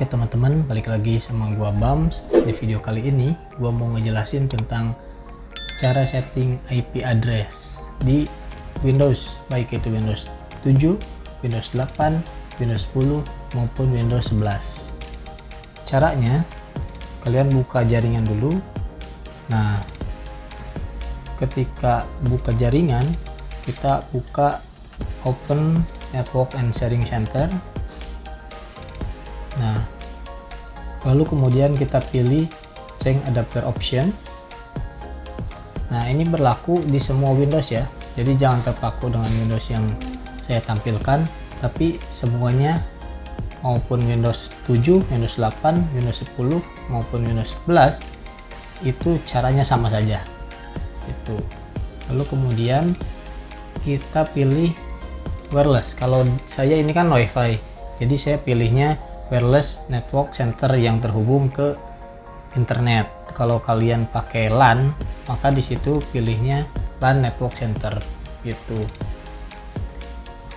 Oke teman-teman, balik lagi sama gua Bams. Di video kali ini gua mau ngejelasin tentang cara setting IP address di Windows, baik itu Windows 7, Windows 8, Windows 10 maupun Windows 11. Caranya, kalian buka jaringan dulu. Nah, ketika buka jaringan, kita buka Open Network and Sharing Center. Nah, lalu kemudian kita pilih Change Adapter Option. Nah, ini berlaku di semua Windows ya, jadi jangan terpaku dengan Windows yang saya tampilkan, tapi semuanya maupun Windows 7, Windows 8, Windows 10 maupun Windows 11 itu caranya sama saja itu. Lalu kemudian kita pilih wireless. Kalau saya ini kan WiFi, jadi saya pilihnya wireless network center yang terhubung ke internet. Kalau kalian pakai LAN, maka di situ pilihnya LAN network center gitu.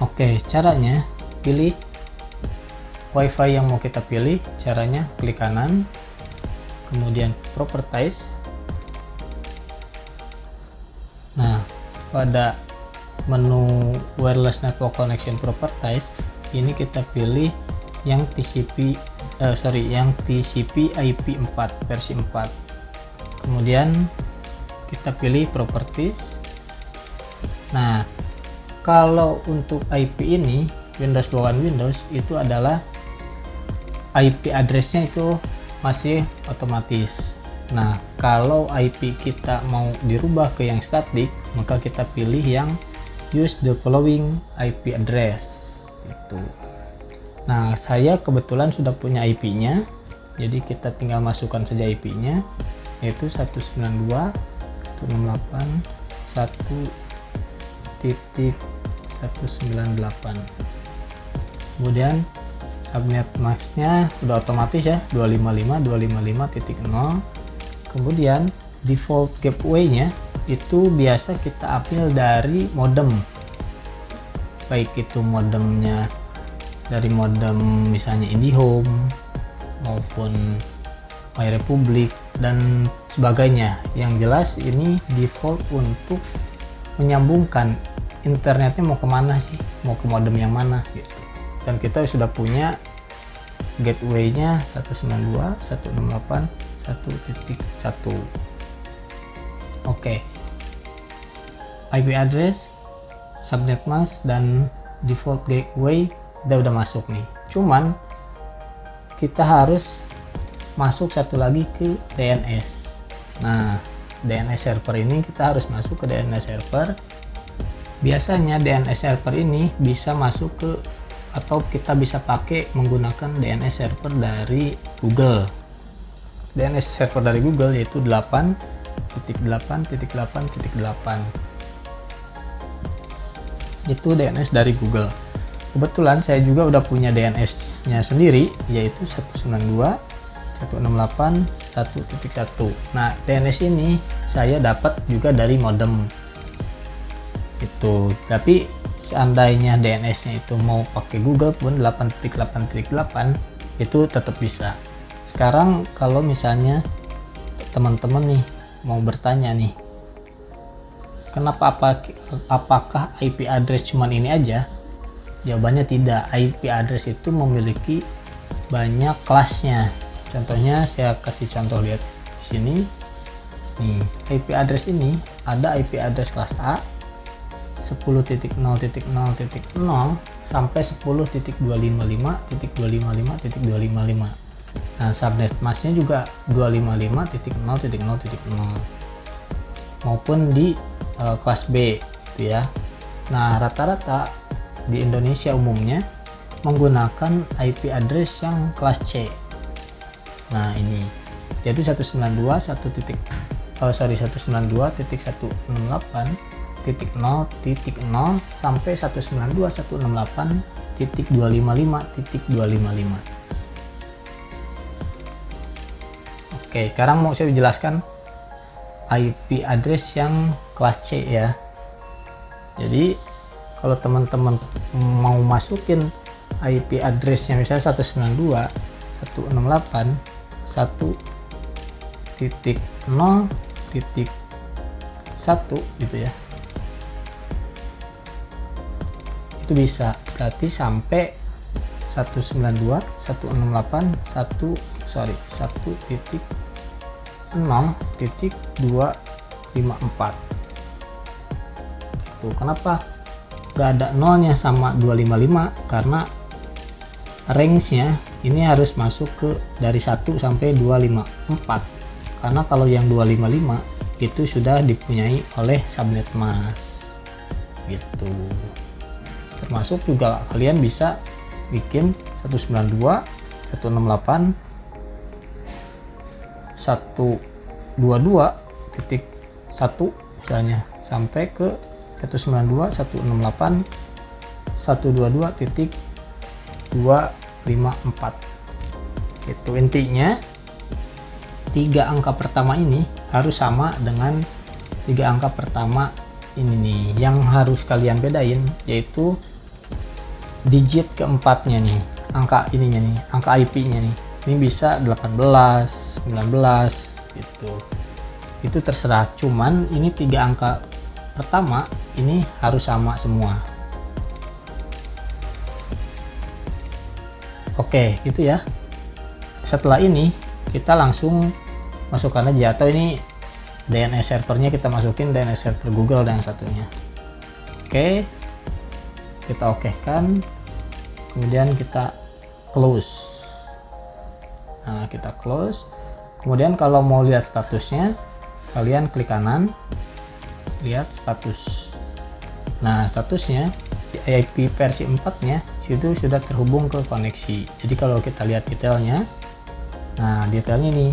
Oke, caranya pilih WiFi yang mau kita pilih. Caranya klik kanan, kemudian properties. Nah, pada menu wireless network connection properties ini kita pilih yang TCP IP 4 versi 4. Kemudian kita pilih properties. Nah, kalau untuk IP ini Windows bawaan Windows itu adalah IP address-nya itu masih otomatis. Nah, kalau IP kita mau dirubah ke yang static, maka kita pilih yang use the following IP address itu. Nah, saya kebetulan sudah punya IP-nya, jadi kita tinggal masukkan saja IP-nya, yaitu 192.168. Kemudian subnet mask-nya sudah otomatis ya, 255.255.0. Kemudian default gateway-nya itu biasa kita ambil dari modem, baik itu modemnya dari modem misalnya IndiHome maupun MyRepublic dan sebagainya. Yang jelas ini default untuk menyambungkan internetnya mau kemana sih, mau ke modem yang mana gitu. Dan kita sudah punya gateway-nya 192.168.1.1. Oke, IP address, subnet mask dan default gateway udah masuk nih. Cuman kita harus masuk satu lagi ke DNS. Nah, DNS server ini kita harus masuk ke DNS server. Biasanya DNS server ini bisa masuk ke, atau kita bisa pakai menggunakan DNS server dari Google. DNS server dari Google yaitu 8.8.8.8. Itu DNS dari Google. Kebetulan saya juga udah punya DNS-nya sendiri, yaitu 192.168.1.1. Nah, DNS ini saya dapat juga dari modem itu. Tapi seandainya DNS-nya itu mau pakai Google pun 8.8.8 itu tetap bisa. Sekarang kalau misalnya teman-teman nih mau bertanya nih, apakah IP address cuman ini aja? Jawabannya tidak. IP address itu memiliki banyak kelasnya. Contohnya saya kasih contoh, lihat di sini. Nih, IP address ini ada IP address kelas A 10.0.0.0 sampai 10.255.255.255. Nah, subnet mask-nya juga 255.0.0.0 maupun di kelas B itu ya. Nah, rata-rata di Indonesia umumnya menggunakan IP address yang kelas C. Nah, ini yaitu 192.168.0.0 sampai 192.168.255.255. Oke, sekarang mau saya jelaskan IP address yang kelas C ya. Jadi kalau teman-teman mau masukin IP addressnya misalnya 192 168.1.0.1 gitu ya. Itu bisa, berarti sampai 1.0.254. Tuh, kenapa nggak ada nolnya sama 255? Karena range-nya ini harus masuk ke dari 1 sampai 254. Karena kalau yang 255 itu sudah dipunyai oleh subnet mask gitu. Termasuk juga kalian bisa bikin 192.168.122.1 misalnya sampai ke 192.168.122.254. itu intinya. 3 angka pertama ini harus sama dengan 3 angka pertama ini nih. Yang harus kalian bedain yaitu digit keempatnya nih, angka ininya nih, angka IP-nya nih. Ini bisa 18, 19 gitu. Itu terserah, cuman ini 3 angka pertama ini harus sama semua. Oke, gitu ya. Setelah ini kita langsung masukkan aja, atau ini DNS servernya kita masukin, DNS server Google yang satunya. Oke, kita okekan, kemudian kita close. Nah, kita close. Kemudian kalau mau lihat statusnya, kalian klik kanan, lihat status. Nah, statusnya IP versi 4-nya situ sudah terhubung ke koneksi. Jadi kalau kita lihat detailnya, nah detailnya nih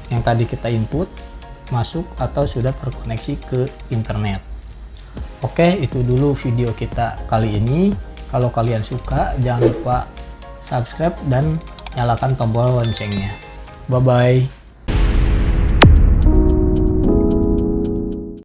yang tadi kita input masuk atau sudah terkoneksi ke internet. Oke, itu dulu video kita kali ini. Kalau kalian suka, jangan lupa subscribe dan nyalakan tombol loncengnya. Bye bye.